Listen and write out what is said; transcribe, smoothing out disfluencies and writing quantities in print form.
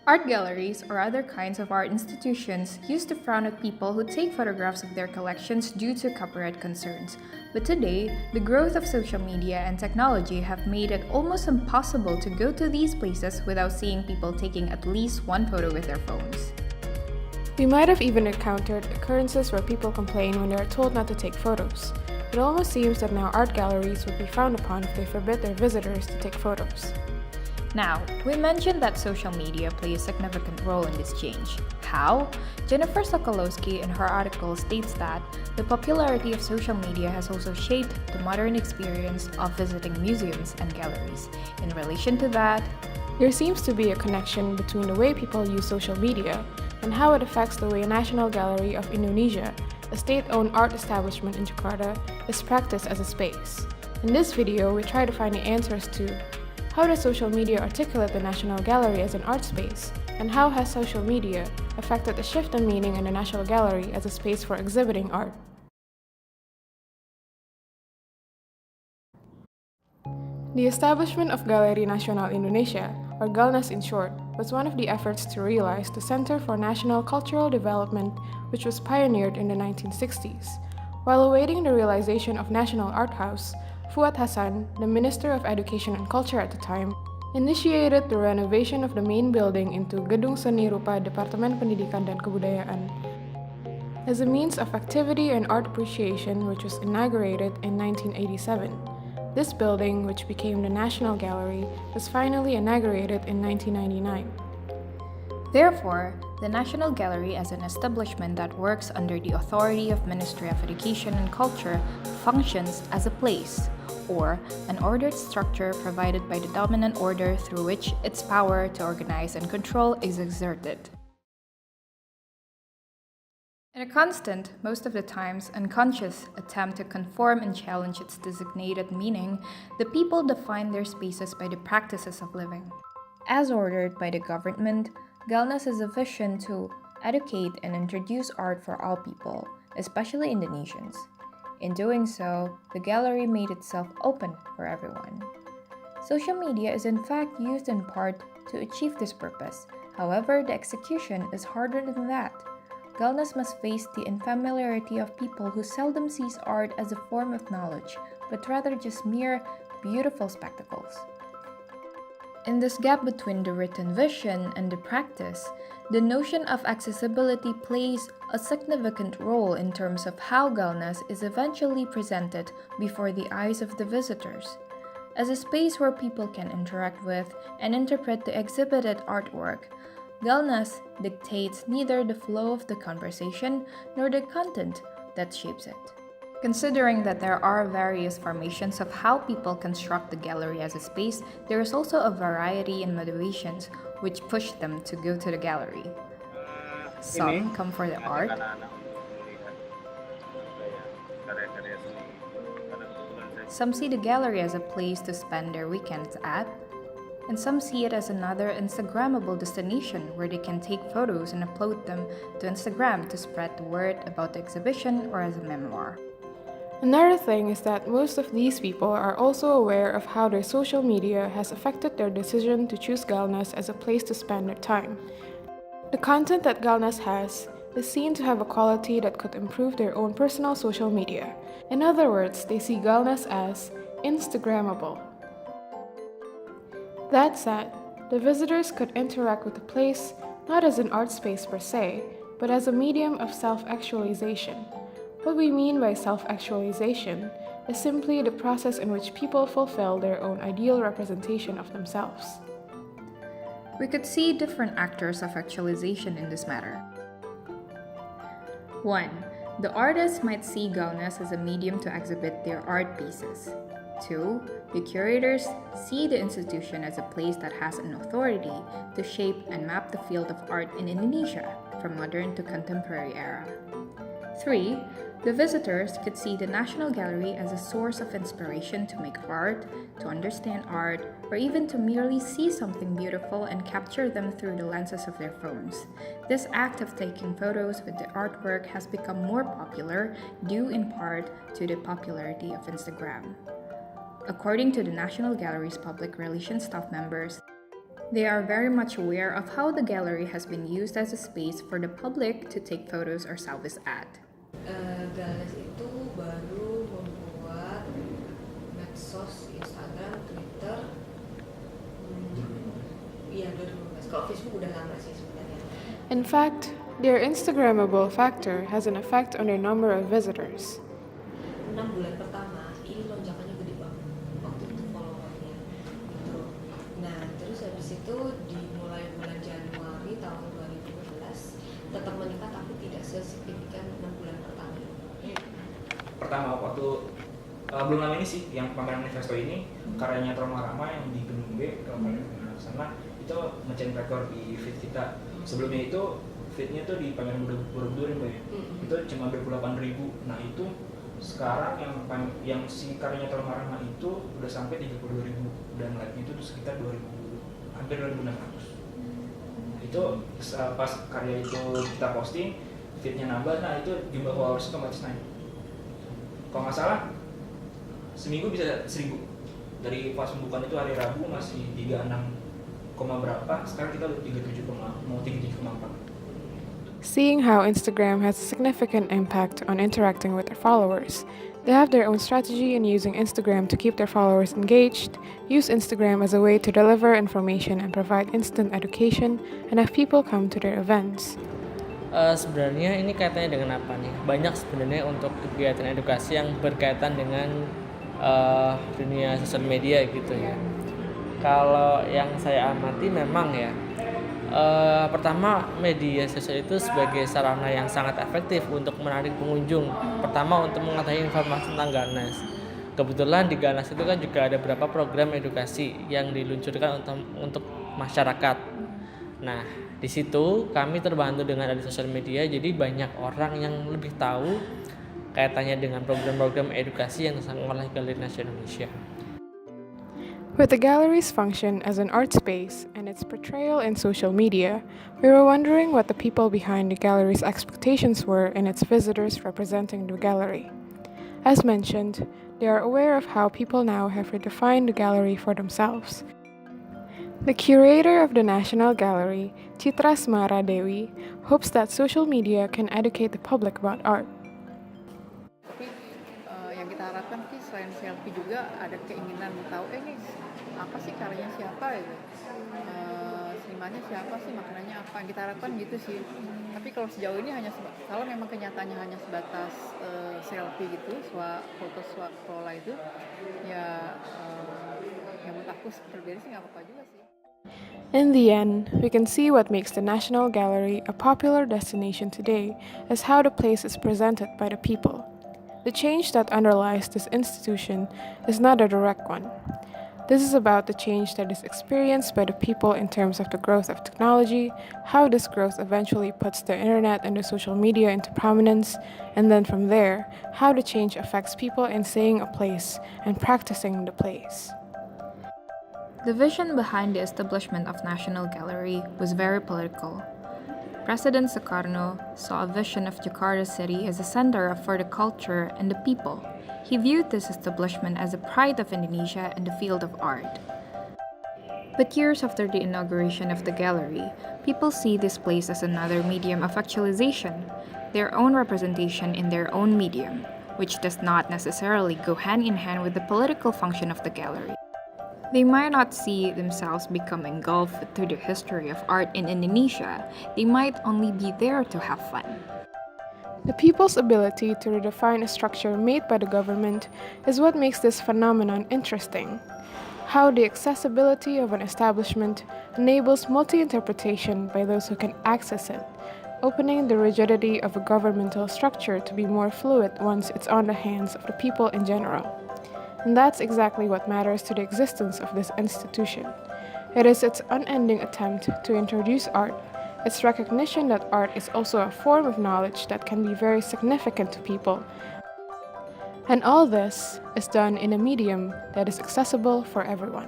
Art galleries or other kinds of art institutions used to frown at people who take photographs of their collections due to copyright concerns. But today, the growth of social media and technology have made it almost impossible to go to these places without seeing people taking at least one photo with their phones. We might have even encountered occurrences where people complain when they are told not to take photos. It almost seems that now art galleries would be frowned upon if they forbid their visitors to take photos. Now, we mentioned that social media play a significant role in this change. How? Jennifer Sokolowski in her article states that the popularity of social media has also shaped the modern experience of visiting museums and galleries. In relation to that, there seems to be a connection between the way people use social media and how it affects the way National Gallery of Indonesia, a state-owned art establishment in Jakarta, is practiced as a space. In this video, we try to find the answers to how does social media articulate the National Gallery as an art space, and how has social media affected the shift in meaning in the National Gallery as a space for exhibiting art? The establishment of Galeri Nasional Indonesia, or Galnas in short, was one of the efforts to realize the Center for National Cultural Development, which was pioneered in the 1960s. While awaiting the realization of National Art House, Fuad Hasan, the Minister of Education and Culture at the time, initiated the renovation of the main building into Gedung Seni Rupa Departemen Pendidikan dan Kebudayaan as a means of activity and art appreciation, which was inaugurated in 1987. This building, which became the National Gallery, was finally inaugurated in 1999. Therefore, the National Gallery as an establishment that works under the authority of Ministry of Education and Culture functions as a place, or an ordered structure provided by the dominant order through which its power to organize and control is exerted. In a constant, most of the times unconscious, attempt to conform and challenge its designated meaning, the people define their spaces by the practices of living. As ordered by the government, Galnas has a vision to educate and introduce art for all people, especially Indonesians. In doing so, the gallery made itself open for everyone. Social media is in fact used in part to achieve this purpose. However, the execution is harder than that. Galnas must face the unfamiliarity of people who seldom sees art as a form of knowledge, but rather just mere beautiful spectacles. In this gap between the written vision and the practice, the notion of accessibility plays a significant role in terms of how Galnas is eventually presented before the eyes of the visitors. As a space where people can interact with and interpret the exhibited artwork, Galnas dictates neither the flow of the conversation nor the content that shapes it. Considering that there are various formations of how people construct the gallery as a space, there is also a variety in motivations which push them to go to the gallery. Some come for the art, some see the gallery as a place to spend their weekends at, and some see it as another Instagrammable destination where they can take photos and upload them to Instagram to spread the word about the exhibition or as a memoir. Another thing is that most of these people are also aware of how their social media has affected their decision to choose Galnas as a place to spend their time. The content that Galnas has is seen to have a quality that could improve their own personal social media. In other words, they see Galnas as Instagrammable. That said, the visitors could interact with the place not as an art space per se, but as a medium of self-actualization. What we mean by self-actualization is simply the process in which people fulfill their own ideal representation of themselves. We could see different actors of actualization in this matter. 1. The artist might see Galnas as a medium to exhibit their art pieces. 2. The curators see the institution as a place that has an authority to shape and map the field of art in Indonesia from modern to contemporary era. 3. The visitors could see the National Gallery as a source of inspiration to make art, to understand art, or even to merely see something beautiful and capture them through the lenses of their phones. This act of taking photos with the artwork has become more popular due in part to the popularity of Instagram. According to the National Gallery's public relations staff members, They are very much aware of how the gallery has been used as a space for the public to take photos or selfies at. Galeri itu baru membuat medsos, Instagram, Twitter, iya 2015. Kalau Facebook udah lama sih sebenarnya. In fact, their Instagrammable factor has an effect on their number of visitors. 6 bulan pertama ini lonjakannya gede banget waktu itu followernya gitu. Nah terus habis itu dimulai bulan Januari tahun 2015 tetap meningkat tapi tidak sesignifikan 6 bulan pertama. Pertama waktu belum lama ini sih yang pameran manifesto ini karyanya Rama yang di gedung B kalau kalian pernah kesana itu nge-change rekor di feed kita. Sebelumnya itu feednya tuh di pameran Borobudur ya, itu cuma 28.000. Nah itu sekarang yang si karyanya Rama itu udah sampai 32.000 dan like-nya itu sekitar 2000 hampir 2.600. Itu pas karya itu kita posting feednya nambah, nah itu jumlah followers otomatis naik. Kalau nggak salah seminggu bisa 1.000. Dari pas pembukaan itu hari Rabu masih 36, berapa, sekarang kita udah 37,4. Seeing how Instagram has a significant impact on interacting with their followers, they have their own strategy in using Instagram to keep their followers engaged, use Instagram as a way to deliver information and provide instant education, and have people come to their events. Sebenarnya ini kaitannya dengan apa nih? Banyak sebenarnya untuk kegiatan edukasi yang berkaitan dengan dunia sosial media gitu ya. Kalau yang saya amati memang ya, pertama media sosial itu sebagai sarana yang sangat efektif untuk menarik pengunjung. Pertama untuk mengetahui informasi tentang Ganas. Kebetulan di Ganas itu kan juga ada beberapa program edukasi yang diluncurkan untuk masyarakat. Nah, di situ kami terbantu dengan ada sosial media, jadi banyak orang yang lebih tahu kaitannya dengan program-program edukasi yang dilaksanakan oleh Galeri Nasional Indonesia. With the gallery's function as an art space and its portrayal in social media, we were wondering what the people behind the gallery's expectations were in its visitors representing the gallery. As mentioned, they are aware of how people now have redefined the gallery for themselves. The curator of the National Gallery, Citra Dewi, hopes that social media can educate the public about art. Tapi yang kita harapkan sih selain selfie juga ada keinginan tahu ini apa sih karyanya siapa gitu, senimannya siapa sih, maknanya apa, yang kita harapkan gitu sih. Tapi kalau sejauh ini kalau memang kenyataannya hanya sebatas selfie gitu, foto pola itu ya yang menurut aku seperti ini sih nggak apa-apa juga sih. In the end, we can see what makes the National Gallery a popular destination today is how the place is presented by the people. The change that underlies this institution is not a direct one. This is about the change that is experienced by the people in terms of the growth of technology, how this growth eventually puts the internet and the social media into prominence, and then from there, how the change affects people in seeing a place and practicing the place. The vision behind the establishment of National Gallery was very political. President Sukarno saw a vision of Jakarta city as a center for the culture and the people. He viewed this establishment as a pride of Indonesia in the field of art. But years after the inauguration of the gallery, people see this place as another medium of actualization, their own representation in their own medium, which does not necessarily go hand in hand with the political function of the gallery. They might not see themselves become engulfed through the history of art in Indonesia. They might only be there to have fun. The people's ability to redefine a structure made by the government is what makes this phenomenon interesting. How the accessibility of an establishment enables multi-interpretation by those who can access it, opening the rigidity of a governmental structure to be more fluid once it's on the hands of the people in general. And that's exactly what matters to the existence of this institution. It is its unending attempt to introduce art, its recognition that art is also a form of knowledge that can be very significant to people. And all this is done in a medium that is accessible for everyone.